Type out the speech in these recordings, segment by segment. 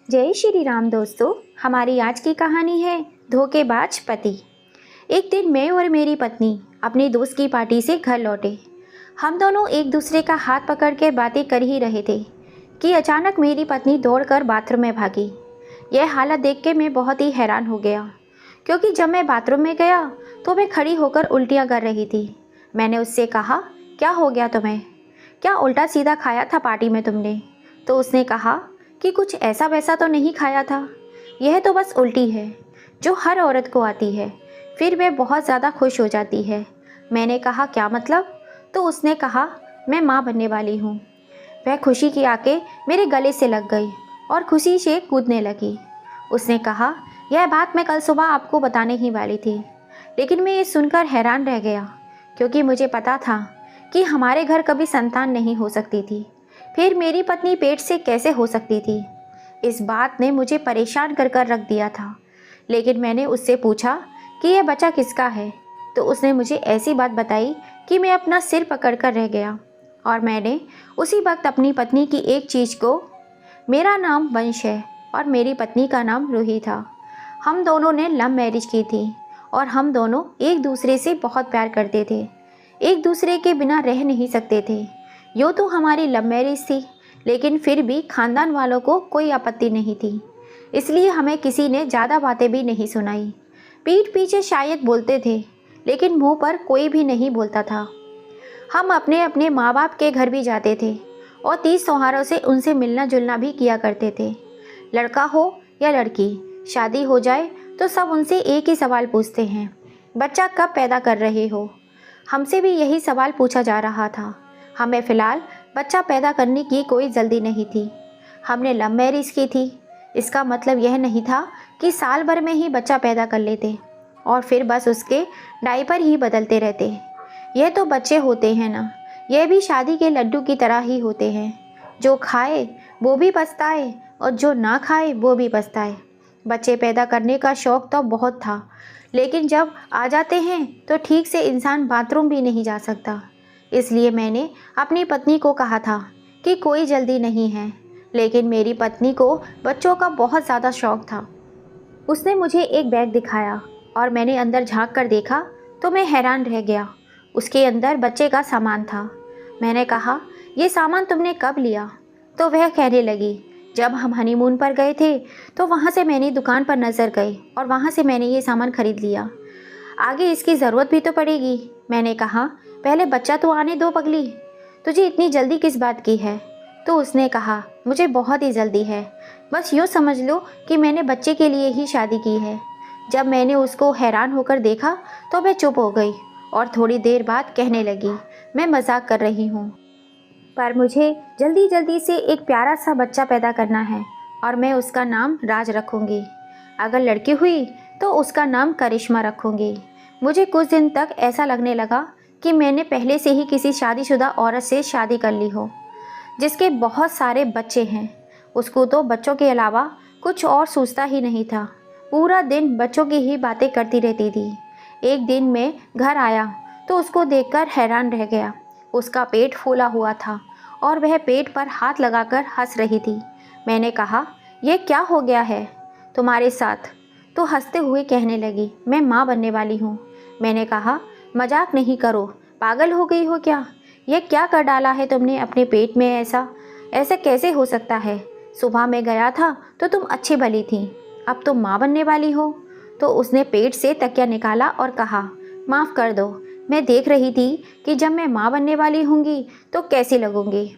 जय श्री राम दोस्तों। हमारी आज की कहानी है धोखेबाज पति। एक दिन मैं और मेरी पत्नी अपनी दोस्त की पार्टी से घर लौटे। हम दोनों एक दूसरे का हाथ पकड़ के बातें कर ही रहे थे कि अचानक मेरी पत्नी दौड़कर बाथरूम में भागी। यह हालत देख के मैं बहुत ही हैरान हो गया, क्योंकि जब मैं बाथरूम में गया तो मैं खड़ी होकर उल्टियाँ कर रही थी। मैंने उससे कहा, क्या हो गया तुम्हें? क्या उल्टा सीधा खाया था पार्टी में तुमने? तो उसने कहा कि कुछ ऐसा वैसा तो नहीं खाया था, यह तो बस उल्टी है जो हर औरत को आती है, फिर वह बहुत ज़्यादा खुश हो जाती है। मैंने कहा, क्या मतलब? तो उसने कहा, मैं माँ बनने वाली हूँ। वह खुशी की आके मेरे गले से लग गई और खुशी से कूदने लगी। उसने कहा, यह बात मैं कल सुबह आपको बताने ही वाली थी, लेकिन मैं ये सुनकर हैरान रह गया, क्योंकि मुझे पता था कि हमारे घर कभी संतान नहीं हो सकती थी, फिर मेरी पत्नी पेट से कैसे हो सकती थी। इस बात ने मुझे परेशान कर कर रख दिया था। लेकिन मैंने उससे पूछा कि यह बच्चा किसका है, तो उसने मुझे ऐसी बात बताई कि मैं अपना सिर पकड़कर रह गया। और मैंने उसी वक्त अपनी पत्नी की एक चीज़ को, मेरा नाम वंश है और मेरी पत्नी का नाम रूही था। हम दोनों ने लव मैरिज की थी और हम दोनों एक दूसरे से बहुत प्यार करते थे, एक दूसरे के बिना रह नहीं सकते थे। यूँ तो हमारी लव मैरिज थी, लेकिन फिर भी खानदान वालों को कोई आपत्ति नहीं थी, इसलिए हमें किसी ने ज़्यादा बातें भी नहीं सुनाई। पीठ पीछे शायद बोलते थे, लेकिन मुंह पर कोई भी नहीं बोलता था। हम अपने अपने माँ बाप के घर भी जाते थे और तीज त्योहारों से उनसे मिलना जुलना भी किया करते थे। लड़का हो या लड़की, शादी हो जाए तो सब उनसे एक ही सवाल पूछते हैं, बच्चा कब पैदा कर रहे हो? हमसे भी यही सवाल पूछा जा रहा था। हमें फ़िलहाल बच्चा पैदा करने की कोई जल्दी नहीं थी। हमने लव मैरिज की थी। इसका मतलब यह नहीं था कि साल भर में ही बच्चा पैदा कर लेते और फिर बस उसके डायपर ही बदलते रहते। यह तो बच्चे होते हैं ना, यह भी शादी के लड्डू की तरह ही होते हैं। जो खाए वो भी पछताए और जो ना खाए वो भी पछताए। बच्चे पैदा करने का शौक़ तो बहुत था, लेकिन जब आ जाते हैं तो ठीक से इंसान बाथरूम भी नहीं जा सकता। इसलिए मैंने अपनी पत्नी को कहा था कि कोई जल्दी नहीं है, लेकिन मेरी पत्नी को बच्चों का बहुत ज़्यादा शौक़ था। उसने मुझे एक बैग दिखाया और मैंने अंदर झांक कर देखा तो मैं हैरान रह गया। उसके अंदर बच्चे का सामान था। मैंने कहा, ये सामान तुमने कब लिया? तो वह कहने लगी, जब हम हनीमून पर गए थे तो वहाँ से मैंने दुकान पर नज़र गई और वहाँ से मैंने ये सामान खरीद लिया। आगे इसकी ज़रूरत भी तो पड़ेगी। मैंने कहा, पहले बच्चा तो आने दो पगली, तुझे इतनी जल्दी किस बात की है? तो उसने कहा, मुझे बहुत ही जल्दी है, बस यूँ समझ लो कि मैंने बच्चे के लिए ही शादी की है। जब मैंने उसको हैरान होकर देखा तो मैं चुप हो गई और थोड़ी देर बाद कहने लगी, मैं मजाक कर रही हूँ, पर मुझे जल्दी जल्दी से एक प्यारा सा बच्चा पैदा करना है और मैं उसका नाम राज रखूँगी। अगर लड़की हुई तो उसका नाम करिश्मा रखूँगी। मुझे कुछ दिन तक ऐसा लगने लगा कि मैंने पहले से ही किसी शादीशुदा औरत से शादी कर ली हो, जिसके बहुत सारे बच्चे हैं। उसको तो बच्चों के अलावा कुछ और सोचता ही नहीं था। पूरा दिन बच्चों की ही बातें करती रहती थी। एक दिन मैं घर आया तो उसको देखकर हैरान रह गया। उसका पेट फूला हुआ था और वह पेट पर हाथ लगाकर हंस रही थी। मैंने कहा, यह क्या हो गया है तुम्हारे साथ? तो हंसते हुए कहने लगी, मैं माँ बनने वाली हूँ। मैंने कहा, मजाक नहीं करो, पागल हो गई हो क्या? यह क्या कर डाला है तुमने अपने पेट में? ऐसा ऐसा कैसे हो सकता है? सुबह में गया था तो तुम अच्छी भली थी, अब तुम माँ बनने वाली हो। तो उसने पेट से तकिया निकाला और कहा, माफ़ कर दो, मैं देख रही थी कि जब मैं माँ बनने वाली होंगी तो कैसी लगूंगी।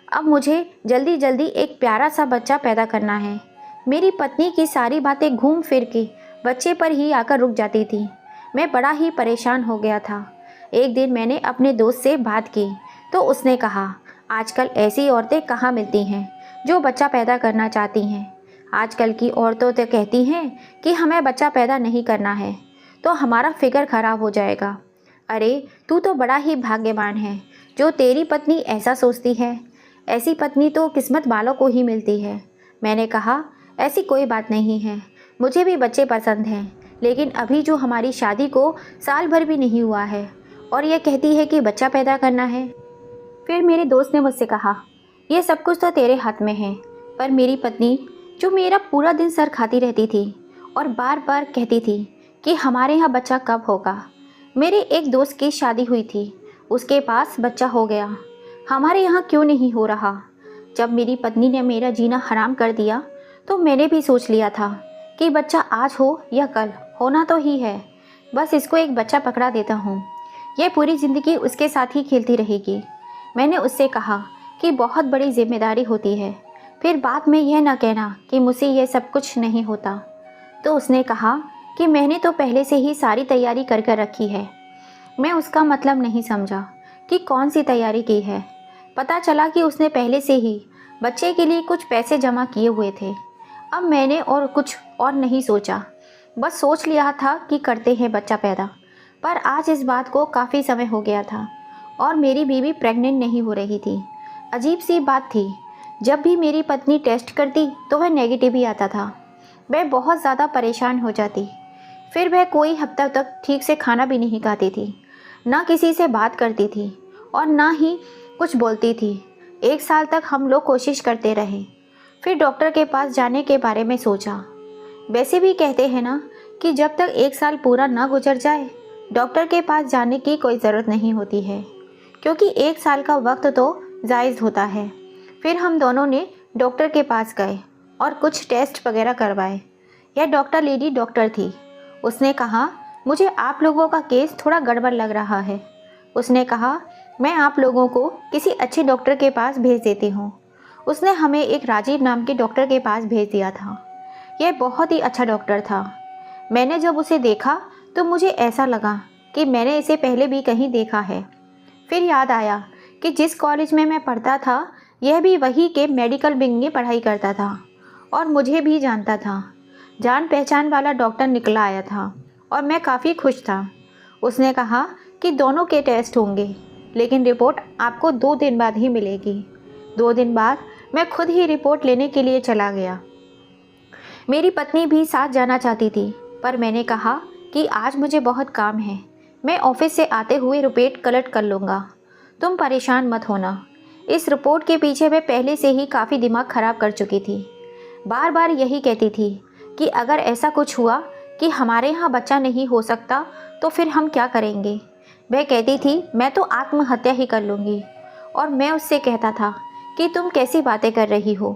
अब मुझे जल्दी जल्दी एक प्यारा सा बच्चा पैदा करना है। मेरी पत्नी की सारी बातें घूम फिर के बच्चे पर ही आकर रुक जाती थी। मैं बड़ा ही परेशान हो गया था। एक दिन मैंने अपने दोस्त से बात की तो उसने कहा, आजकल ऐसी औरतें कहाँ मिलती हैं जो बच्चा पैदा करना चाहती हैं। आजकल की औरतों तो कहती हैं कि हमें बच्चा पैदा नहीं करना है तो हमारा फिगर खराब हो जाएगा। अरे तू तो बड़ा ही भाग्यवान है जो तेरी पत्नी ऐसा सोचती है। ऐसी पत्नी तो किस्मत वालों को ही मिलती है। मैंने कहा, ऐसी कोई बात नहीं है, मुझे भी बच्चे पसंद हैं, लेकिन अभी जो हमारी शादी को साल भर भी नहीं हुआ है और यह कहती है कि बच्चा पैदा करना है। फिर मेरे दोस्त ने मुझसे कहा, यह सब कुछ तो तेरे हाथ में है, पर मेरी पत्नी जो मेरा पूरा दिन सर खाती रहती थी और बार बार कहती थी कि हमारे यहाँ बच्चा कब होगा। मेरे एक दोस्त की शादी हुई थी, उसके पास बच्चा हो गया, हमारे यहाँ क्यों नहीं हो रहा। जब मेरी पत्नी ने मेरा जीना हराम कर दिया तो मैंने भी सोच लिया था कि बच्चा आज हो या कल होना तो ही है, बस इसको एक बच्चा पकड़ा देता हूँ, यह पूरी ज़िंदगी उसके साथ ही खेलती रहेगी। मैंने उससे कहा कि बहुत बड़ी जिम्मेदारी होती है, फिर बाद में यह ना कहना कि मुझसे यह सब कुछ नहीं होता। तो उसने कहा कि मैंने तो पहले से ही सारी तैयारी कर कर रखी है। मैं उसका मतलब नहीं समझा कि कौन सी तैयारी की है। पता चला कि उसने पहले से ही बच्चे के लिए कुछ पैसे जमा किए हुए थे। अब मैंने और कुछ और नहीं सोचा, बस सोच लिया था कि करते हैं बच्चा पैदा। पर आज इस बात को काफ़ी समय हो गया था और मेरी बीवी प्रेग्नेंट नहीं हो रही थी। अजीब सी बात थी, जब भी मेरी पत्नी टेस्ट करती तो वह नेगेटिव ही आता था। वह बहुत ज़्यादा परेशान हो जाती, फिर वह कोई हफ्ता तक ठीक से खाना भी नहीं खाती थी, ना किसी से बात करती थी और ना ही कुछ बोलती थी। 1 साल तक हम लोग कोशिश करते रहे, फिर डॉक्टर के पास जाने के बारे में सोचा। वैसे भी कहते हैं ना कि जब तक 1 साल पूरा ना गुजर जाए डॉक्टर के पास जाने की कोई ज़रूरत नहीं होती है, क्योंकि 1 साल का वक्त तो जायज़ होता है। फिर हम दोनों ने डॉक्टर के पास गए और कुछ टेस्ट वगैरह करवाए। यह डॉक्टर लेडी डॉक्टर थी। उसने कहा, मुझे आप लोगों का केस थोड़ा गड़बड़ लग रहा है। उसने कहा, मैं आप लोगों को किसी अच्छे डॉक्टर के पास भेज देती हूँ। उसने हमें एक राजीव नाम के डॉक्टर के पास भेज दिया था। यह बहुत ही अच्छा डॉक्टर था। मैंने जब उसे देखा तो मुझे ऐसा लगा कि मैंने इसे पहले भी कहीं देखा है। फिर याद आया कि जिस कॉलेज में मैं पढ़ता था यह भी वही के मेडिकल विंग में पढ़ाई करता था और मुझे भी जानता था। जान पहचान वाला डॉक्टर निकला आया था और मैं काफ़ी खुश था। उसने कहा कि दोनों के टेस्ट होंगे, लेकिन रिपोर्ट आपको 2 दिन बाद ही मिलेगी। 2 दिन बाद मैं खुद ही रिपोर्ट लेने के लिए चला गया। मेरी पत्नी भी साथ जाना चाहती थी, पर मैंने कहा कि आज मुझे बहुत काम है, मैं ऑफिस से आते हुए रिपोर्ट कलेक्ट कर लूँगा, तुम परेशान मत होना। इस रिपोर्ट के पीछे मैं पहले से ही काफ़ी दिमाग ख़राब कर चुकी थी। बार बार यही कहती थी कि अगर ऐसा कुछ हुआ कि हमारे यहाँ बच्चा नहीं हो सकता तो फिर हम क्या करेंगे। वह कहती थी मैं तो आत्महत्या ही कर लूँगी, और मैं उससे कहता था कि तुम कैसी बातें कर रही हो,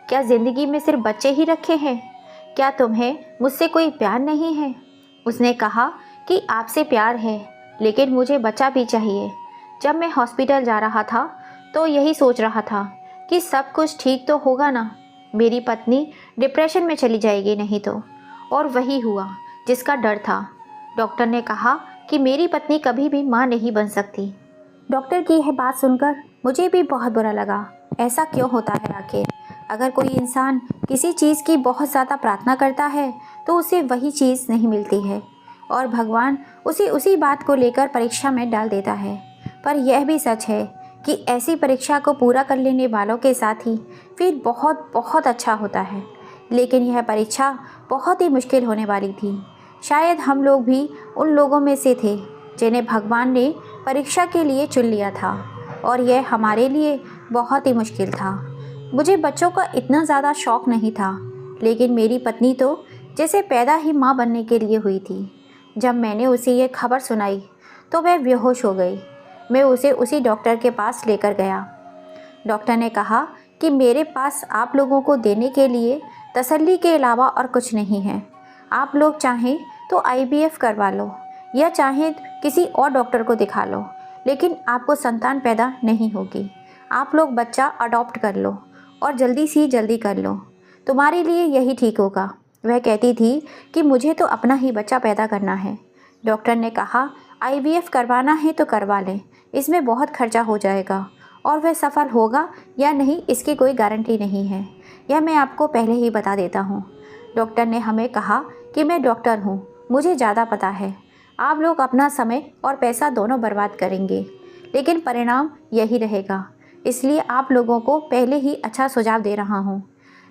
क्या ज़िंदगी में सिर्फ बच्चे ही रखे हैं, क्या तुम्हें मुझसे कोई प्यार नहीं है। उसने कहा कि आपसे प्यार है, लेकिन मुझे बच्चा भी चाहिए। जब मैं हॉस्पिटल जा रहा था तो यही सोच रहा था कि सब कुछ ठीक तो होगा ना, मेरी पत्नी डिप्रेशन में चली जाएगी नहीं तो। और वही हुआ जिसका डर था। डॉक्टर ने कहा कि मेरी पत्नी कभी भी माँ नहीं बन सकती। डॉक्टर की यह बात सुनकर मुझे भी बहुत बुरा लगा। ऐसा क्यों होता है आखिर? अगर कोई इंसान किसी चीज़ की बहुत ज़्यादा प्रार्थना करता है तो उसे वही चीज़ नहीं मिलती है और भगवान उसे उसी बात को लेकर परीक्षा में डाल देता है। पर यह भी सच है कि ऐसी परीक्षा को पूरा कर लेने वालों के साथ ही फिर बहुत बहुत अच्छा होता है। लेकिन यह परीक्षा बहुत ही मुश्किल होने वाली थी। शायद हम लोग भी उन लोगों में से थे जिन्हें भगवान ने परीक्षा के लिए चुन लिया था, और यह हमारे लिए बहुत ही मुश्किल था। मुझे बच्चों का इतना ज़्यादा शौक़ नहीं था, लेकिन मेरी पत्नी तो जैसे पैदा ही माँ बनने के लिए हुई थी। जब मैंने उसे ये खबर सुनाई तो वह बेहोश हो गई। मैं उसे उसी डॉक्टर के पास लेकर गया। डॉक्टर ने कहा कि मेरे पास आप लोगों को देने के लिए तसल्ली के अलावा और कुछ नहीं है। आप लोग चाहें तो IVF करवा लो या चाहें किसी और डॉक्टर को दिखा लो, लेकिन आपको संतान पैदा नहीं होगी। आप लोग बच्चा अडॉप्ट कर लो और जल्दी से जल्दी कर लो, तुम्हारे लिए यही ठीक होगा। वह कहती थी कि मुझे तो अपना ही बच्चा पैदा करना है। डॉक्टर ने कहा IVF करवाना है तो करवा लें, इसमें बहुत खर्चा हो जाएगा और वह सफल होगा या नहीं इसकी कोई गारंटी नहीं है, यह मैं आपको पहले ही बता देता हूँ। डॉक्टर ने हमें कहा कि मैं डॉक्टर हूँ, मुझे ज़्यादा पता है। आप लोग अपना समय और पैसा दोनों बर्बाद करेंगे, लेकिन परिणाम यही रहेगा, इसलिए आप लोगों को पहले ही अच्छा सुझाव दे रहा हूँ।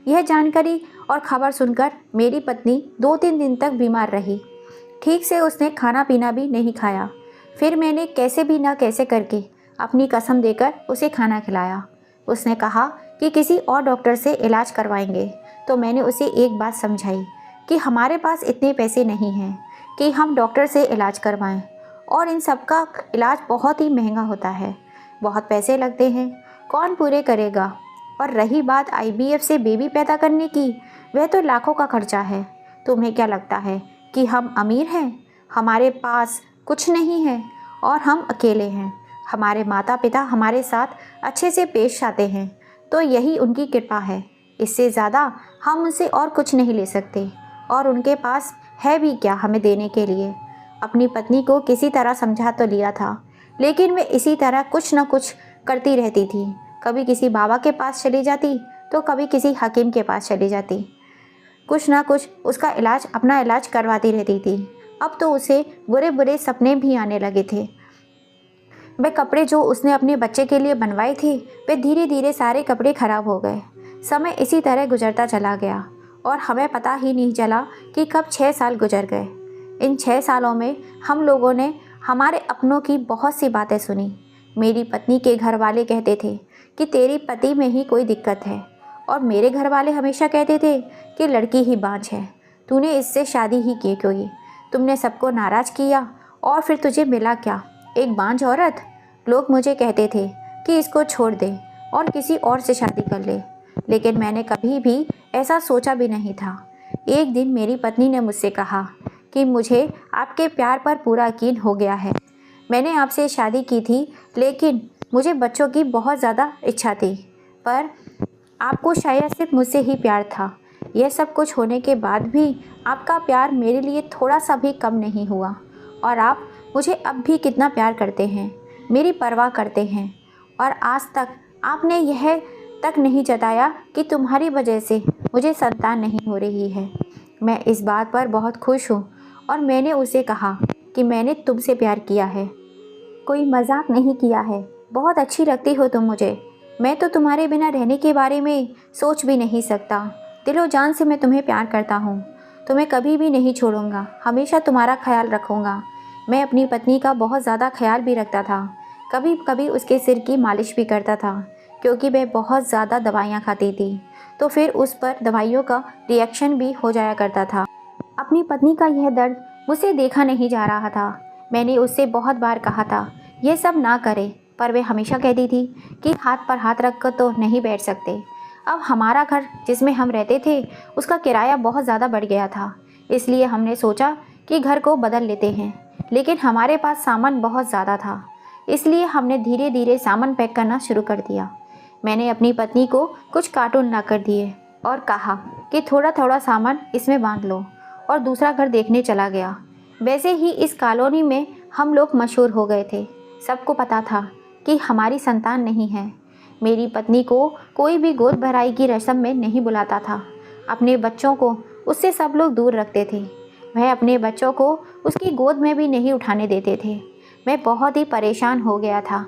यह जानकारी और खबर सुनकर मेरी पत्नी 2-3 दिन तक बीमार रही। ठीक से उसने खाना पीना भी नहीं खाया। फिर मैंने कैसे भी ना कैसे करके अपनी कसम देकर उसे खाना खिलाया। उसने कहा कि किसी और डॉक्टर से इलाज करवाएंगे। तो मैंने उसे एक बात समझाई कि हमारे पास इतने पैसे नहीं हैं कि हम डॉक्टर से इलाज करवाएं, और इन सब का इलाज बहुत ही महंगा होता है, बहुत पैसे लगते हैं, कौन पूरे करेगा। और रही बात IVF से बेबी पैदा करने की, वह तो लाखों का खर्चा है। तुम्हें क्या लगता है कि हम अमीर हैं? हमारे पास कुछ नहीं है और हम अकेले हैं। हमारे माता पिता हमारे साथ अच्छे से पेश आते हैं, तो यही उनकी कृपा है। इससे ज़्यादा हम उनसे और कुछ नहीं ले सकते, और उनके पास है भी क्या हमें देने के लिए। अपनी पत्नी को किसी तरह समझा तो लिया था, लेकिन वे इसी तरह कुछ न कुछ करती रहती थी। कभी किसी बाबा के पास चली जाती, तो कभी किसी हकीम के पास चली जाती, कुछ ना कुछ उसका इलाज, अपना इलाज करवाती रहती थी। अब तो उसे बुरे बुरे सपने भी आने लगे थे। वे कपड़े जो उसने अपने बच्चे के लिए बनवाए थे, वे धीरे धीरे सारे कपड़े खराब हो गए। समय इसी तरह गुजरता चला गया और हमें पता ही नहीं चला कि कब 6 साल गुजर गए। इन 6 सालों में हम लोगों ने हमारे अपनों की बहुत सी बातें सुनी। मेरी पत्नी के घर वाले कहते थे कि तेरी पति में ही कोई दिक्कत है, और मेरे घर वाले हमेशा कहते थे कि लड़की ही बांझ है, तूने इससे शादी ही की क्यों? तुमने सबको नाराज़ किया और फिर तुझे मिला क्या, एक बांझ औरत। लोग मुझे कहते थे कि इसको छोड़ दे और किसी और से शादी कर ले, लेकिन मैंने कभी भी ऐसा सोचा भी नहीं था। एक दिन मेरी पत्नी ने मुझसे कहा कि मुझे आपके प्यार पर पूरा यकीन हो गया है। मैंने आपसे शादी की थी, लेकिन मुझे बच्चों की बहुत ज़्यादा इच्छा थी, पर आपको शायद सिर्फ मुझसे ही प्यार था। यह सब कुछ होने के बाद भी आपका प्यार मेरे लिए थोड़ा सा भी कम नहीं हुआ, और आप मुझे अब भी कितना प्यार करते हैं, मेरी परवाह करते हैं। और आज तक आपने यह तक नहीं जताया कि तुम्हारी वजह से मुझे संतान नहीं हो रही है। मैं इस बात पर बहुत खुश हूँ। और मैंने उसे कहा कि मैंने तुमसे प्यार किया है, कोई मजाक नहीं किया है। बहुत अच्छी लगती हो तुम मुझे। मैं तो तुम्हारे बिना रहने के बारे में सोच भी नहीं सकता। दिलो जान से मैं तुम्हें प्यार करता हूँ। तुम्हें कभी भी नहीं छोड़ूंगा, हमेशा तुम्हारा ख्याल रखूँगा। मैं अपनी पत्नी का बहुत ज़्यादा ख्याल भी रखता था। कभी कभी उसके सिर की मालिश भी करता था, क्योंकि वह बहुत ज़्यादा दवाइयाँ खाती थी, तो फिर उस पर दवाइयों का रिएक्शन भी हो जाया करता था। अपनी पत्नी का यह दर्द मुझसे देखा नहीं जा रहा था। मैंने उससे बहुत बार कहा था यह सब ना करे, पर वे हमेशा कहती थी कि हाथ पर हाथ रख कर तो नहीं बैठ सकते। अब हमारा घर जिसमें हम रहते थे, उसका किराया बहुत ज़्यादा बढ़ गया था, इसलिए हमने सोचा कि घर को बदल लेते हैं। लेकिन हमारे पास सामान बहुत ज़्यादा था, इसलिए हमने धीरे धीरे सामान पैक करना शुरू कर दिया। मैंने अपनी पत्नी को कुछ कार्टून ला कर दिए और कहा कि थोड़ा थोड़ा सामान इसमें बांध लो, और दूसरा घर देखने चला गया। वैसे ही इस कॉलोनी में हम लोग मशहूर हो गए थे। सबको पता था कि हमारी संतान नहीं है। मेरी पत्नी को कोई भी गोद भराई की रस्म में नहीं बुलाता था। अपने बच्चों को उससे सब लोग दूर रखते थे। वह अपने बच्चों को उसकी गोद में भी नहीं उठाने देते थे। मैं बहुत ही परेशान हो गया था।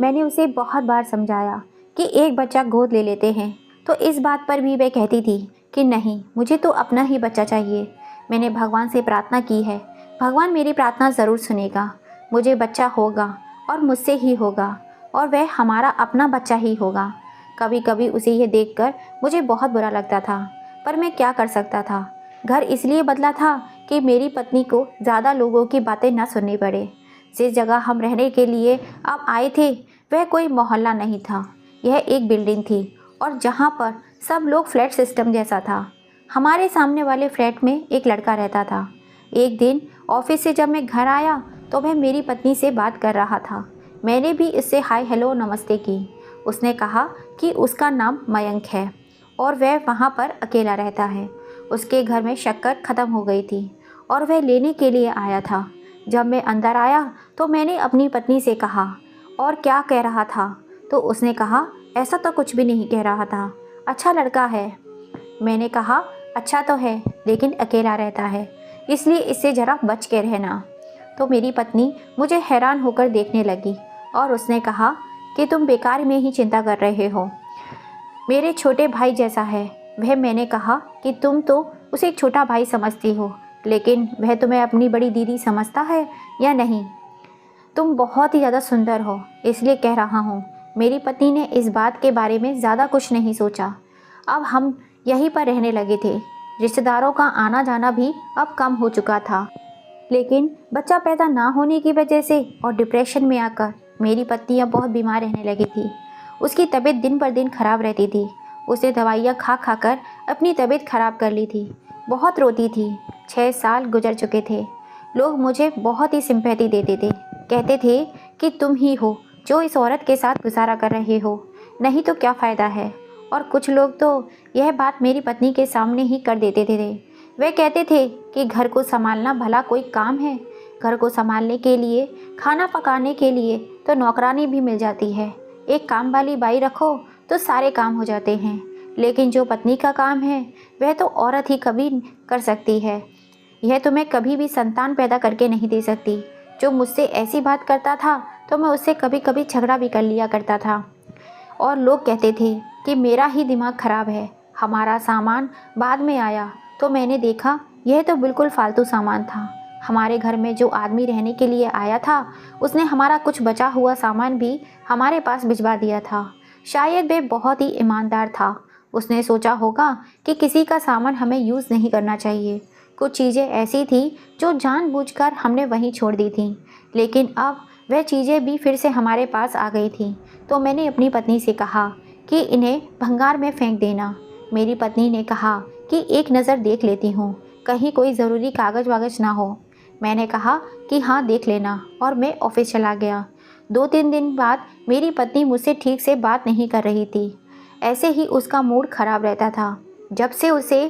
मैंने उसे बहुत बार समझाया कि एक बच्चा गोद ले लेते हैं, तो इस बात पर भी वह कहती थी कि नहीं, मुझे तो अपना ही बच्चा चाहिए। मैंने भगवान से प्रार्थना की है, भगवान मेरी प्रार्थना ज़रूर सुनेगा। मुझे बच्चा होगा और मुझसे ही होगा, और वह हमारा अपना बच्चा ही होगा। कभी कभी उसे यह देखकर मुझे बहुत बुरा लगता था, पर मैं क्या कर सकता था। घर इसलिए बदला था कि मेरी पत्नी को ज़्यादा लोगों की बातें न सुननी पड़े। जिस जगह हम रहने के लिए अब आए थे, वह कोई मोहल्ला नहीं था, यह एक बिल्डिंग थी, और जहाँ पर सब लोग फ्लैट सिस्टम जैसा था। हमारे सामने वाले फ्लैट में एक लड़का रहता था। एक दिन ऑफिस से जब मैं घर आया, तो वह मेरी पत्नी से बात कर रहा था। मैंने भी इससे हाय हेलो नमस्ते की। उसने कहा कि उसका नाम मयंक है और वह वहाँ पर अकेला रहता है। उसके घर में शक्कर ख़त्म हो गई थी और वह लेने के लिए आया था। जब मैं अंदर आया तो मैंने अपनी पत्नी से कहा, और क्या कह रहा था? तो उसने कहा, ऐसा तो कुछ भी नहीं कह रहा था, अच्छा लड़का है। मैंने कहा, अच्छा तो है, लेकिन अकेला रहता है, इसलिए इससे ज़रा बच के रहना। तो मेरी पत्नी मुझे हैरान होकर देखने लगी और उसने कहा कि तुम बेकार में ही चिंता कर रहे हो, मेरे छोटे भाई जैसा है वह। मैंने कहा कि तुम तो उसे एक छोटा भाई समझती हो, लेकिन वह तुम्हें अपनी बड़ी दीदी समझता है या नहीं? तुम बहुत ही ज़्यादा सुंदर हो, इसलिए कह रहा हूँ। मेरी पत्नी ने इस बात के बारे में ज़्यादा कुछ नहीं सोचा। अब हम यहीं पर रहने लगे थे। रिश्तेदारों का आना जाना भी अब कम हो चुका था। लेकिन बच्चा पैदा ना होने की वजह से और डिप्रेशन में आकर मेरी पत्नी अब बहुत बीमार रहने लगी थी। उसकी तबीयत दिन पर दिन खराब रहती थी। उसे दवाइयाँ खा खा कर अपनी तबीयत खराब कर ली थी। बहुत रोती थी। 6 साल गुजर चुके थे। लोग मुझे बहुत ही सिंपैथी देते थे। कहते थे कि तुम ही हो जो इस औरत के साथ गुजारा कर रहे हो, नहीं तो क्या फ़ायदा है। और कुछ लोग तो यह बात मेरी पत्नी के सामने ही कर देते थे। वे कहते थे कि घर को संभालना भला कोई काम है। घर को संभालने के लिए, खाना पकाने के लिए तो नौकरानी भी मिल जाती है। एक काम वाली बाई रखो तो सारे काम हो जाते हैं। लेकिन जो पत्नी का काम है वह तो औरत ही कभी कर सकती है। यह तुम्हें कभी भी संतान पैदा करके नहीं दे सकती। जो मुझसे ऐसी बात करता था तो मैं उससे कभी कभी झगड़ा भी कर लिया करता था। और लोग कहते थे कि मेरा ही दिमाग खराब है। हमारा सामान बाद में आया तो मैंने देखा यह तो बिल्कुल फालतू सामान था। हमारे घर में जो आदमी रहने के लिए आया था उसने हमारा कुछ बचा हुआ सामान भी हमारे पास भिजवा दिया था। शायद वह बहुत ही ईमानदार था। उसने सोचा होगा कि किसी का सामान हमें यूज़ नहीं करना चाहिए। कुछ चीज़ें ऐसी थी जो जानबूझकर हमने वहीं छोड़ दी थी। लेकिन अब वह चीज़ें भी फिर से हमारे पास आ गई थी। तो मैंने अपनी पत्नी से कहा कि इन्हें भंगार में फेंक देना। मेरी पत्नी ने कहा कि एक नज़र देख लेती हूँ, कहीं कोई ज़रूरी कागज़ वागज़ ना हो। मैंने कहा कि हाँ देख लेना, और मैं ऑफिस चला गया। 2-3 दिन बाद मेरी पत्नी मुझसे ठीक से बात नहीं कर रही थी। ऐसे ही उसका मूड ख़राब रहता था। जब से उसे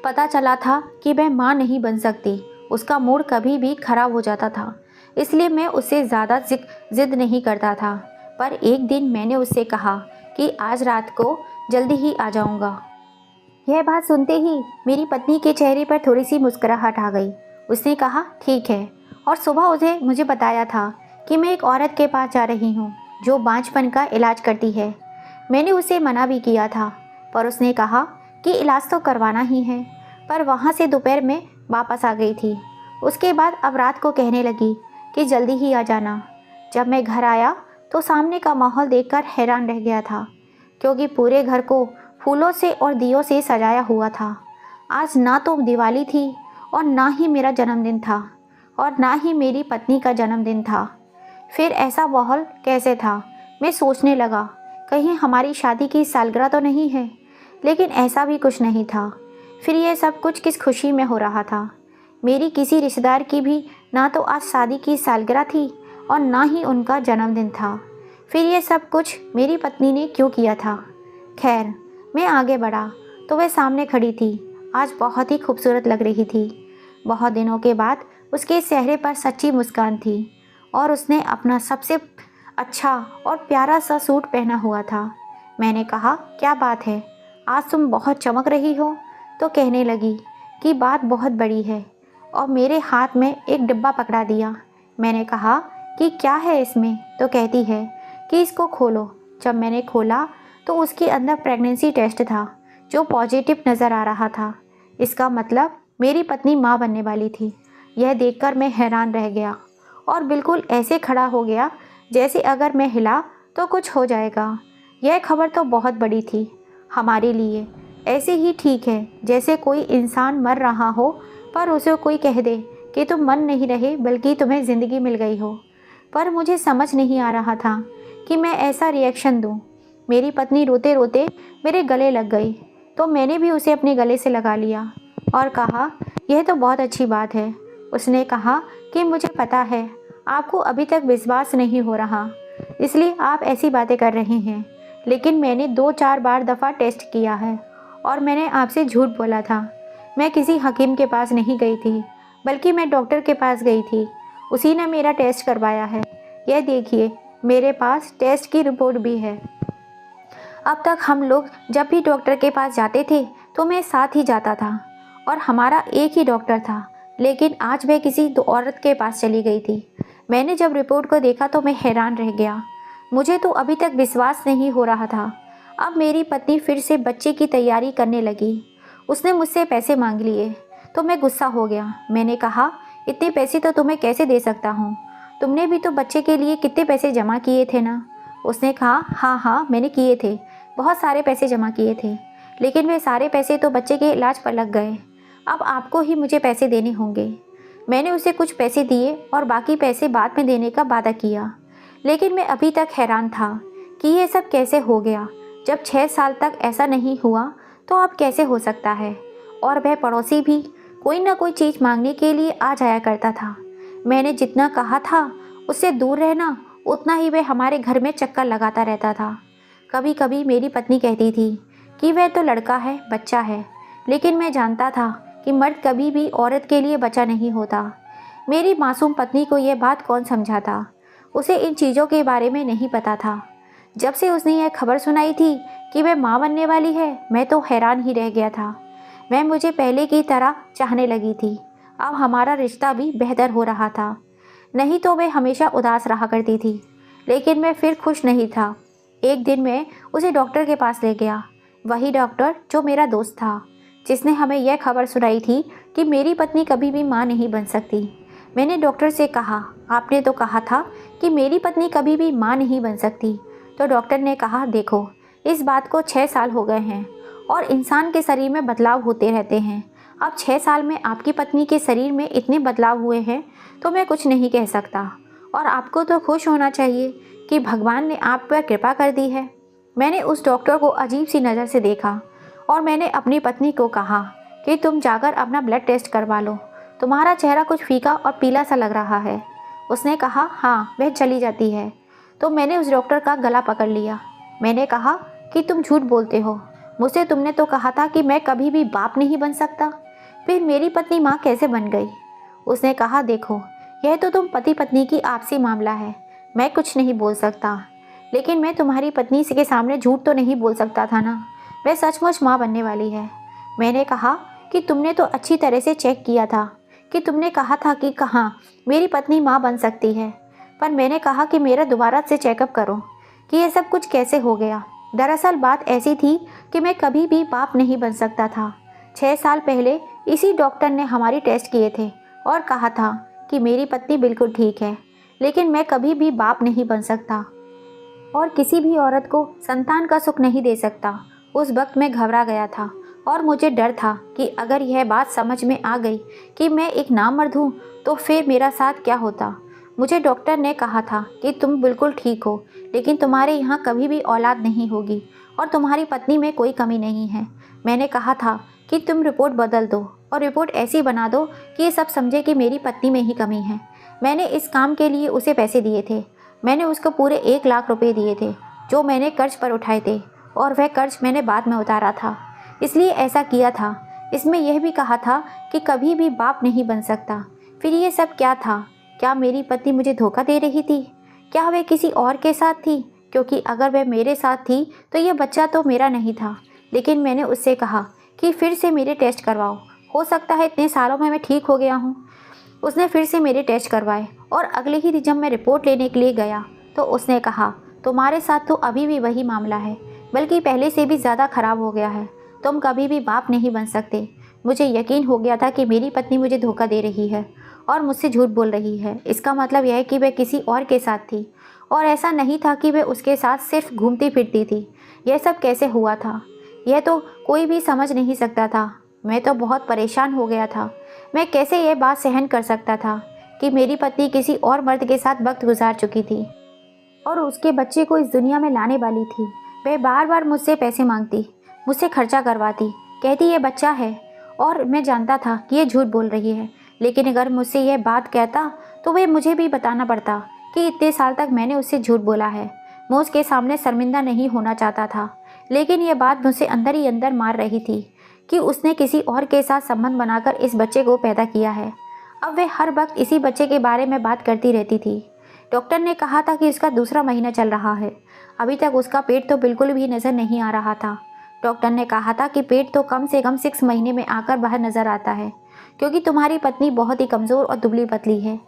पता चला था कि वह माँ नहीं बन सकती, उसका मूड कभी भी ख़राब हो जाता था। इसलिए मैं उससे ज़्यादा ज़िद नहीं करता था। पर एक दिन मैंने उससे कहा कि आज रात को जल्दी ही आ जाऊँगा। यह बात सुनते ही मेरी पत्नी के चेहरे पर थोड़ी सी मुस्कुराहट आ गई। उसने कहा ठीक है, और सुबह उसे मुझे बताया था कि मैं एक औरत के पास जा रही हूँ जो बांझपन का इलाज करती है। मैंने उसे मना भी किया था, पर उसने कहा कि इलाज तो करवाना ही है। पर वहाँ से दोपहर में वापस आ गई थी। उसके बाद अब रात को कहने लगी कि जल्दी ही आ जाना। जब मैं घर आया तो सामने का माहौल देखकर हैरान रह गया था, क्योंकि पूरे घर को फूलों से और दियों से सजाया हुआ था। आज ना तो दिवाली थी और ना ही मेरा जन्मदिन था और ना ही मेरी पत्नी का जन्मदिन था। फिर ऐसा माहौल कैसे था? मैं सोचने लगा कहीं हमारी शादी की सालगिरह तो नहीं है। लेकिन ऐसा भी कुछ नहीं था। फिर यह सब कुछ किस खुशी में हो रहा था? मेरी किसी रिश्तेदार की भी ना तो आज शादी की सालगिरह थी और ना ही उनका जन्मदिन था। फिर यह सब कुछ मेरी पत्नी ने क्यों किया था? खैर, मैं आगे बढ़ा तो वह सामने खड़ी थी। आज बहुत ही खूबसूरत लग रही थी। बहुत दिनों के बाद उसके चेहरे पर सच्ची मुस्कान थी और उसने अपना सबसे अच्छा और प्यारा सा सूट पहना हुआ था। मैंने कहा क्या बात है, आज तुम बहुत चमक रही हो। तो कहने लगी कि बात बहुत बड़ी है, और मेरे हाथ में एक डिब्बा पकड़ा दिया। मैंने कहा कि क्या है इसमें? तो कहती है कि इसको खोलो। जब मैंने खोला तो उसके अंदर प्रेगनेंसी टेस्ट था जो पॉजिटिव नज़र आ रहा था। इसका मतलब मेरी पत्नी माँ बनने वाली थी। यह देखकर मैं हैरान रह गया और बिल्कुल ऐसे खड़ा हो गया जैसे अगर मैं हिला तो कुछ हो जाएगा। यह खबर तो बहुत बड़ी थी हमारे लिए। ऐसे ही ठीक है जैसे कोई इंसान मर रहा हो पर उसे कोई कह दे कि तुम मर नहीं रहे बल्कि तुम्हें ज़िंदगी मिल गई हो। पर मुझे समझ नहीं आ रहा था कि मैं ऐसा रिएक्शन दूँ। मेरी पत्नी रोते रोते मेरे गले लग गई, तो मैंने भी उसे अपने गले से लगा लिया और कहा यह तो बहुत अच्छी बात है। उसने कहा कि मुझे पता है आपको अभी तक विश्वास नहीं हो रहा, इसलिए आप ऐसी बातें कर रहे हैं। लेकिन मैंने 2-4 बार दफ़ा टेस्ट किया है और मैंने आपसे झूठ बोला था। मैं किसी हकीम के पास नहीं गई थी, बल्कि मैं डॉक्टर के पास गई थी। उसी ने मेरा टेस्ट करवाया है। यह देखिए, मेरे पास टेस्ट की रिपोर्ट भी है। अब तक हम लोग जब भी डॉक्टर के पास जाते थे तो मैं साथ ही जाता था और हमारा एक ही डॉक्टर था। लेकिन आज वह किसी औरत के पास चली गई थी। मैंने जब रिपोर्ट को देखा तो मैं हैरान रह गया। मुझे तो अभी तक विश्वास नहीं हो रहा था। अब मेरी पत्नी फिर से बच्चे की तैयारी करने लगी। उसने मुझसे पैसे मांग लिए तो मैं गुस्सा हो गया। मैंने कहा इतने पैसे तो तुम्हें कैसे दे सकता हूँ? तुमने भी तो बच्चे के लिए कितने पैसे जमा किए थे ना। उसने कहा, हाँ हाँ मैंने किए थे, बहुत सारे पैसे जमा किए थे, लेकिन वे सारे पैसे तो बच्चे के इलाज पर लग गए। अब आपको ही मुझे पैसे देने होंगे। मैंने उसे कुछ पैसे दिए और बाकी पैसे बाद में देने का वादा किया, लेकिन मैं अभी तक हैरान था कि ये सब कैसे हो गया। जब 6 साल तक ऐसा नहीं हुआ तो अब कैसे हो सकता है। और वह पड़ोसी भी कोई ना कोई चीज़ मांगने के लिए आ जाया करता था। मैंने जितना कहा था उससे दूर रहना, उतना ही वह हमारे घर में चक्कर लगाता रहता था। कभी कभी मेरी पत्नी कहती थी कि वह तो लड़का है, बच्चा है, लेकिन मैं जानता था कि मर्द कभी भी औरत के लिए बचा नहीं होता। मेरी मासूम पत्नी को यह बात कौन समझाता। उसे इन चीज़ों के बारे में नहीं पता था। जब से उसने यह खबर सुनाई थी कि वह माँ बनने वाली है, मैं तो हैरान ही रह गया था। वह मुझे पहले की तरह चाहने लगी थी। अब हमारा रिश्ता भी बेहतर हो रहा था। नहीं तो वह हमेशा उदास रहा करती थी, लेकिन मैं फिर खुश नहीं था। एक दिन मैं उसे डॉक्टर के पास ले गया, वही डॉक्टर जो मेरा दोस्त था, जिसने हमें यह खबर सुनाई थी कि मेरी पत्नी कभी भी माँ नहीं बन सकती। मैंने डॉक्टर से कहा, आपने तो कहा था कि मेरी पत्नी कभी भी माँ नहीं बन सकती। तो डॉक्टर ने कहा, देखो इस बात को 6 साल हो गए हैं और इंसान के शरीर में बदलाव होते रहते हैं। अब 6 साल में आपकी पत्नी के शरीर में इतने बदलाव हुए हैं तो मैं कुछ नहीं कह सकता। और आपको तो खुश होना चाहिए कि भगवान ने आप पर कृपा कर दी है। मैंने उस डॉक्टर को अजीब सी नज़र से देखा और मैंने अपनी पत्नी को कहा कि तुम जाकर अपना ब्लड टेस्ट करवा लो, तुम्हारा चेहरा कुछ फीका और पीला सा लग रहा है। उसने कहा, हाँ वह चली जाती है। तो मैंने उस डॉक्टर का गला पकड़ लिया। मैंने कहा कि तुम झूठ बोलते हो, मुझसे तुमने तो कहा था कि मैं कभी भी बाप नहीं बन सकता, फिर मेरी पत्नी माँ कैसे बन गई। उसने कहा, देखो यह तो तुम पति पत्नी की आपसी मामला है, मैं कुछ नहीं बोल सकता, लेकिन मैं तुम्हारी पत्नी के सामने झूठ तो नहीं बोल सकता था ना, वह सचमुच माँ बनने वाली है। मैंने कहा कि तुमने तो अच्छी तरह से चेक किया था, कि तुमने कहा था कि कहाँ मेरी पत्नी माँ बन सकती है, पर मैंने कहा कि मेरा दोबारा से चेकअप करो कि यह सब कुछ कैसे हो गया। दरअसल बात ऐसी थी कि मैं कभी भी बाप नहीं बन सकता था। 6 साल पहले इसी डॉक्टर ने हमारी टेस्ट किए थे और कहा था कि मेरी पत्नी बिल्कुल ठीक है, लेकिन मैं कभी भी बाप नहीं बन सकता और किसी भी औरत को संतान का सुख नहीं दे सकता। उस वक्त मैं घबरा गया था और मुझे डर था कि अगर यह बात समझ में आ गई कि मैं एक नामर्द हूँ तो फिर मेरा साथ क्या होता। मुझे डॉक्टर ने कहा था कि तुम बिल्कुल ठीक हो, लेकिन तुम्हारे यहाँ कभी भी औलाद नहीं होगी और तुम्हारी पत्नी में कोई कमी नहीं है। मैंने कहा था कि तुम रिपोर्ट बदल दो और रिपोर्ट ऐसी बना दो कि ये सब समझे कि मेरी पत्नी में ही कमी है। मैंने इस काम के लिए उसे पैसे दिए थे। मैंने उसको पूरे 1 लाख रुपए दिए थे जो मैंने कर्ज पर उठाए थे, और वह कर्ज मैंने बाद में उतारा था, इसलिए ऐसा किया था। इसमें यह भी कहा था कि कभी भी बाप नहीं बन सकता। फिर ये सब क्या था? क्या मेरी पत्नी मुझे धोखा दे रही थी? क्या वह किसी और के साथ थी? क्योंकि अगर वह मेरे साथ थी तो यह बच्चा तो मेरा नहीं था। लेकिन मैंने उससे कहा कि फिर से मेरे टेस्ट करवाओ, हो सकता है इतने सालों में मैं ठीक हो गया हूँ। उसने फिर से मेरे टेस्ट करवाए और अगले ही दिन जब मैं रिपोर्ट लेने के लिए गया तो उसने कहा, तुम्हारे साथ तो अभी भी वही मामला है, बल्कि पहले से भी ज़्यादा ख़राब हो गया है। तुम कभी भी बाप नहीं बन सकते। मुझे यकीन हो गया था कि मेरी पत्नी मुझे धोखा दे रही है और मुझसे झूठ बोल रही है। इसका मतलब यह है कि वह किसी और के साथ थी, और ऐसा नहीं था कि वह उसके साथ सिर्फ घूमती फिरती थी। यह सब कैसे हुआ था, यह तो कोई भी समझ नहीं सकता था। मैं तो बहुत परेशान हो गया था। मैं कैसे यह बात सहन कर सकता था कि मेरी पत्नी किसी और मर्द के साथ वक्त गुजार चुकी थी और उसके बच्चे को इस दुनिया में लाने वाली थी। वह बार बार मुझसे पैसे मांगती, मुझसे खर्चा करवाती, कहती ये बच्चा है, और मैं जानता था कि ये झूठ बोल रही है। लेकिन अगर मुझसे यह बात कहता तो वह मुझे भी बताना पड़ता कि इतने साल तक मैंने उससे झूठ बोला है। मैं उसके सामने शर्मिंदा नहीं होना चाहता था, लेकिन यह बात मुझसे अंदर ही अंदर मार रही थी कि उसने किसी और के साथ संबंध बनाकर इस बच्चे को पैदा किया है। अब वह हर वक्त इसी बच्चे के बारे में बात करती रहती थी। डॉक्टर ने कहा था कि उसका दूसरा महीना चल रहा है, अभी तक उसका पेट तो बिल्कुल भी नज़र नहीं आ रहा था। डॉक्टर ने कहा था कि पेट तो कम से कम 6 महीने में आकर बाहर नज़र आता है, क्योंकि तुम्हारी पत्नी बहुत ही कमज़ोर और दुबली पतली है।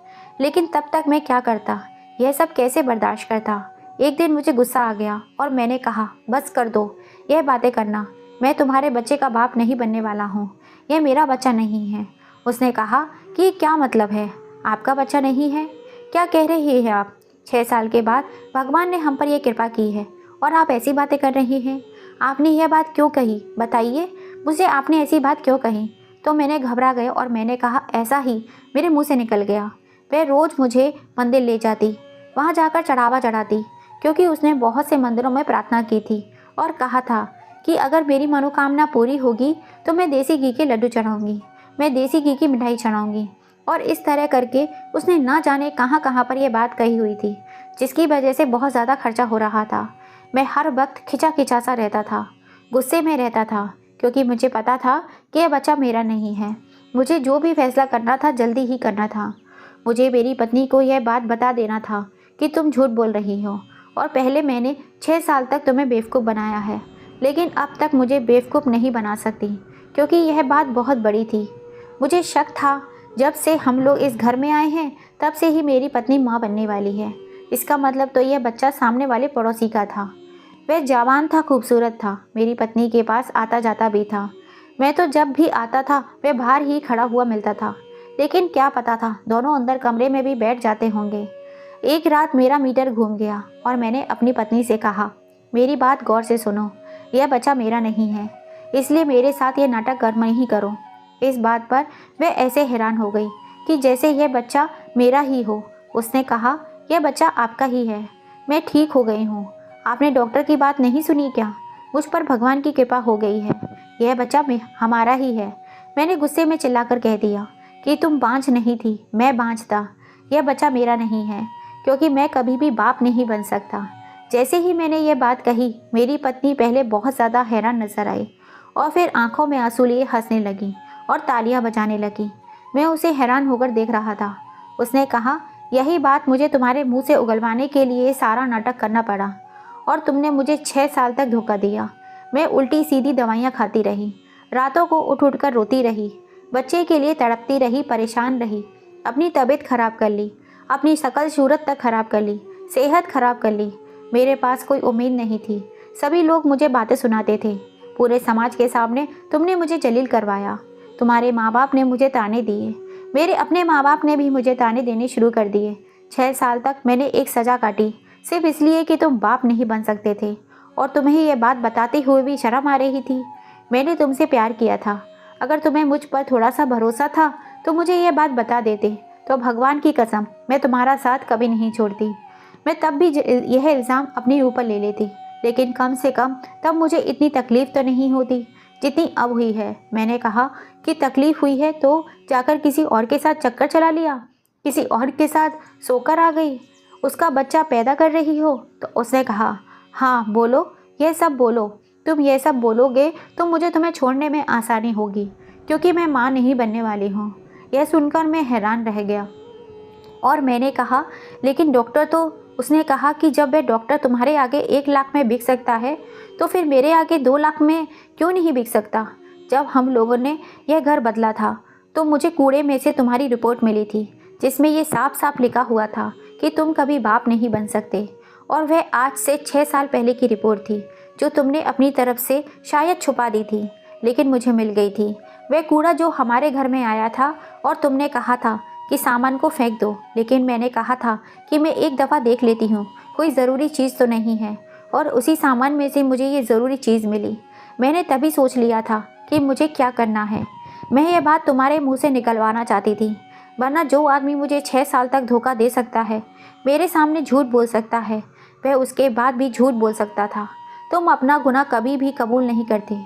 लेकिन तब तक मैं क्या करता, यह सब कैसे बर्दाश्त करता। एक दिन मुझे गुस्सा आ गया और मैंने कहा, बस कर दो यह बातें करना, मैं तुम्हारे बच्चे का बाप नहीं बनने वाला हूँ, यह मेरा बच्चा नहीं है। उसने कहा कि क्या मतलब है, आपका बच्चा नहीं है? क्या कह रही है आप? 6 साल के बाद भगवान ने हम पर यह कृपा की है और आप ऐसी बातें कर रही हैं। आपने यह बात क्यों कही, बताइए मुझे, आपने ऐसी बात क्यों कही? तो मैंने घबरा गए और मैंने कहा, ऐसा ही मेरे मुंह से निकल गया। वह रोज़ मुझे मंदिर ले जाती, वहाँ जाकर चढ़ावा चढ़ाती, क्योंकि उसने बहुत से मंदिरों में प्रार्थना की थी और कहा था कि अगर मेरी मनोकामना पूरी होगी तो मैं देसी घी के लड्डू चढ़ाऊँगी, मैं देसी घी की मिठाई चढ़ाऊँगी। और इस तरह करके उसने ना जाने कहाँ कहाँ पर यह बात कही हुई थी, जिसकी वजह से बहुत ज़्यादा खर्चा हो रहा था। मैं हर वक्त खिंचा खिंचा सा रहता था, गुस्से में रहता था, क्योंकि मुझे पता था कि यह बच्चा मेरा नहीं है। मुझे जो भी फैसला करना था जल्दी ही करना था। मुझे मेरी पत्नी को यह बात बता देना था कि तुम झूठ बोल रही हो और पहले मैंने 6 साल तक तुम्हें बेवकूफ़ बनाया है, लेकिन अब तक मुझे बेवकूफ़ नहीं बना सकती, क्योंकि यह बात बहुत बड़ी थी। मुझे शक था, जब से हम लोग इस घर में आए हैं तब से ही मेरी पत्नी माँ बनने वाली है। इसका मतलब तो यह बच्चा सामने वाले पड़ोसी का था। वह जवान था, खूबसूरत था, मेरी पत्नी के पास आता जाता भी था। मैं तो जब भी आता था वह बाहर ही खड़ा हुआ मिलता था, लेकिन क्या पता था दोनों अंदर कमरे में भी बैठ जाते होंगे। एक रात मेरा मीटर घूम गया और मैंने अपनी पत्नी से कहा, मेरी बात गौर से सुनो, यह बच्चा मेरा नहीं है, इसलिए मेरे साथ यह नाटक कर नहीं करो। इस बात पर वह ऐसे हैरान हो गई कि जैसे यह बच्चा मेरा ही हो। उसने कहा, यह बच्चा आपका ही है। मैं ठीक हो गई हूँ। आपने डॉक्टर की बात नहीं सुनी क्या? मुझ पर भगवान की कृपा हो गई है, यह बच्चा हमारा ही है। मैंने गुस्से में चिल्लाकर कह दिया कि तुम बांझ नहीं थी, मैं बांझ था। यह बच्चा मेरा नहीं है, क्योंकि मैं कभी भी बाप नहीं बन सकता। जैसे ही मैंने यह बात कही, मेरी पत्नी पहले बहुत ज़्यादा हैरान नजर आई और फिर आंखों में आंसू लिए हंसने लगी और तालियां बजाने लगी। मैं उसे हैरान होकर देख रहा था। उसने कहा, यही बात मुझे तुम्हारे मुंह से उगलवाने के लिए सारा नाटक करना पड़ा और तुमने मुझे 6 साल तक धोखा दिया। मैं उल्टी सीधी दवाइयाँ खाती रही, रातों को उठ उठ कर रोती रही, बच्चे के लिए तड़पती रही, परेशान रही, अपनी तबीयत खराब कर ली, अपनी शकल सूरत तक खराब कर ली, सेहत खराब कर ली। मेरे पास कोई उम्मीद नहीं थी। सभी लोग मुझे बातें सुनाते थे। पूरे समाज के सामने तुमने मुझे जलील करवाया। तुम्हारे माँ बाप ने मुझे ताने दिए, मेरे अपने माँ बाप ने भी मुझे ताने देने शुरू कर दिए। 6 साल तक मैंने एक सज़ा काटी, सिर्फ इसलिए कि तुम बाप नहीं बन सकते थे, और तुम्हें यह बात बताते हुए भी शर्म आ रही थी। मैंने तुमसे प्यार किया था। अगर तुम्हें मुझ पर थोड़ा सा भरोसा था तो मुझे यह बात बता देते, तो भगवान की कसम मैं तुम्हारा साथ कभी नहीं छोड़ती। मैं तब भी यह इल्ज़ाम अपने ऊपर ले लेती, लेकिन कम से कम तब मुझे इतनी तकलीफ़ तो नहीं होती जितनी अब हुई है। मैंने कहा कि तकलीफ़ हुई है तो जाकर किसी और के साथ चक्कर चला लिया, किसी और के साथ सोकर आ गई, उसका बच्चा पैदा कर रही हो। तो उसने कहा, हाँ बोलो, यह सब बोलो। तुम यह सब बोलोगे तो मुझे तुम्हें छोड़ने में आसानी होगी, क्योंकि मैं माँ नहीं बनने वाली हूँ। यह सुनकर मैं हैरान रह गया और मैंने कहा, लेकिन डॉक्टर तो। उसने कहा कि जब वह डॉक्टर तुम्हारे आगे 1 लाख में बिक सकता है तो फिर मेरे आगे 2 लाख में क्यों नहीं बिक सकता? जब हम लोगों ने यह घर बदला था तो मुझे कूड़े में से तुम्हारी रिपोर्ट मिली थी, जिसमें यह साफ साफ लिखा हुआ था कि तुम कभी बाप नहीं बन सकते। और वह आज से 6 साल पहले की रिपोर्ट थी, जो तुमने अपनी तरफ से शायद छुपा दी थी, लेकिन मुझे मिल गई थी। वह कूड़ा जो हमारे घर में आया था और तुमने कहा था कि सामान को फेंक दो, लेकिन मैंने कहा था कि मैं एक दफ़ा देख लेती हूँ, कोई ज़रूरी चीज़ तो नहीं है, और उसी सामान में से मुझे ये ज़रूरी चीज़ मिली। मैंने तभी सोच लिया था कि मुझे क्या करना है। मैं ये बात तुम्हारे मुंह से निकलवाना चाहती थी, वरना जो आदमी मुझे 6 साल तक धोखा दे सकता है, मेरे सामने झूठ बोल सकता है, वह उसके बाद भी झूठ बोल सकता था। तुम अपना गुनाह कभी भी कबूल नहीं करते,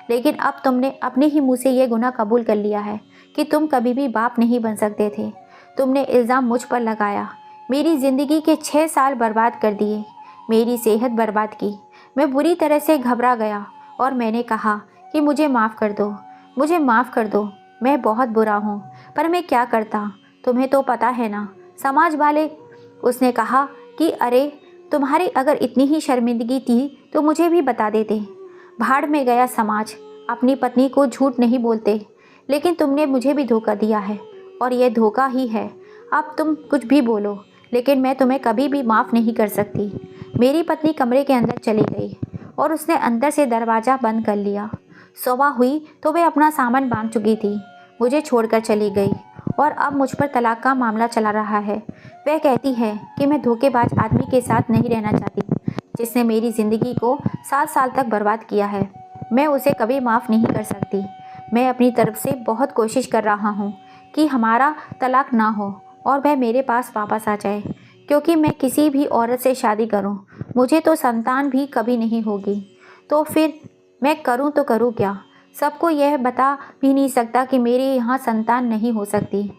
लेकिन अब तुमने अपने ही मुँह से यह गुनाह कबूल कर लिया है कि तुम कभी भी बाप नहीं बन सकते थे। तुमने इल्ज़ाम मुझ पर लगाया, मेरी ज़िंदगी के 6 साल बर्बाद कर दिए, मेरी सेहत बर्बाद की। मैं बुरी तरह से घबरा गया और मैंने कहा कि मुझे माफ़ कर दो, मुझे माफ़ कर दो, मैं बहुत बुरा हूँ, पर मैं क्या करता, तुम्हें तो पता है ना, समाज वाले। उसने कहा कि अरे तुम्हारी अगर इतनी ही शर्मिंदगी थी तो मुझे भी बता देते। भाड़ में गया समाज, अपनी पत्नी को झूठ नहीं बोलते, लेकिन तुमने मुझे भी धोखा दिया है और यह धोखा ही है। अब तुम कुछ भी बोलो, लेकिन मैं तुम्हें कभी भी माफ़ नहीं कर सकती। मेरी पत्नी कमरे के अंदर चली गई और उसने अंदर से दरवाज़ा बंद कर लिया। सुबह हुई तो वह अपना सामान बांध चुकी थी, मुझे छोड़कर चली गई और अब मुझ पर तलाक का मामला चला रहा है। वह कहती है कि मैं धोखेबाज आदमी के साथ नहीं रहना चाहती, जिसने मेरी ज़िंदगी को 7 साल तक बर्बाद किया है। मैं उसे कभी माफ़ नहीं कर सकती। मैं अपनी तरफ से बहुत कोशिश कर रहा हूँ कि हमारा तलाक ना हो और वह मेरे पास वापस आ जाए, क्योंकि मैं किसी भी औरत से शादी करूँ, मुझे तो संतान भी कभी नहीं होगी। तो फिर मैं करूँ तो करूँ क्या? सबको यह बता भी नहीं सकता कि मेरे यहाँ संतान नहीं हो सकती।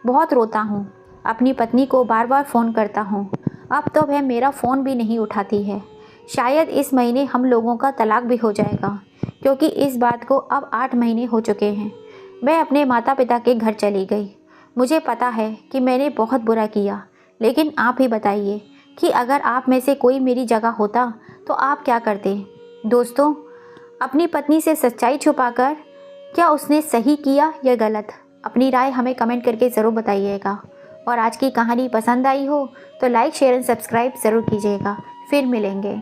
बहुत रोता हूँ, अपनी पत्नी को बार बार फ़ोन करता हूँ। अब तो वह मेरा फ़ोन भी नहीं उठाती है। शायद इस महीने हम लोगों का तलाक भी हो जाएगा, क्योंकि इस बात को अब 8 महीने हो चुके हैं। मैं अपने माता पिता के घर चली गई। मुझे पता है कि मैंने बहुत बुरा किया, लेकिन आप ही बताइए कि अगर आप में से कोई मेरी जगह होता तो आप क्या करते? दोस्तों, अपनी पत्नी से सच्चाई छुपाकर क्या उसने सही किया या गलत? अपनी राय हमें कमेंट करके ज़रूर बताइएगा। और आज की कहानी पसंद आई हो तो लाइक, शेयर एंड सब्सक्राइब ज़रूर कीजिएगा। फिर मिलेंगे।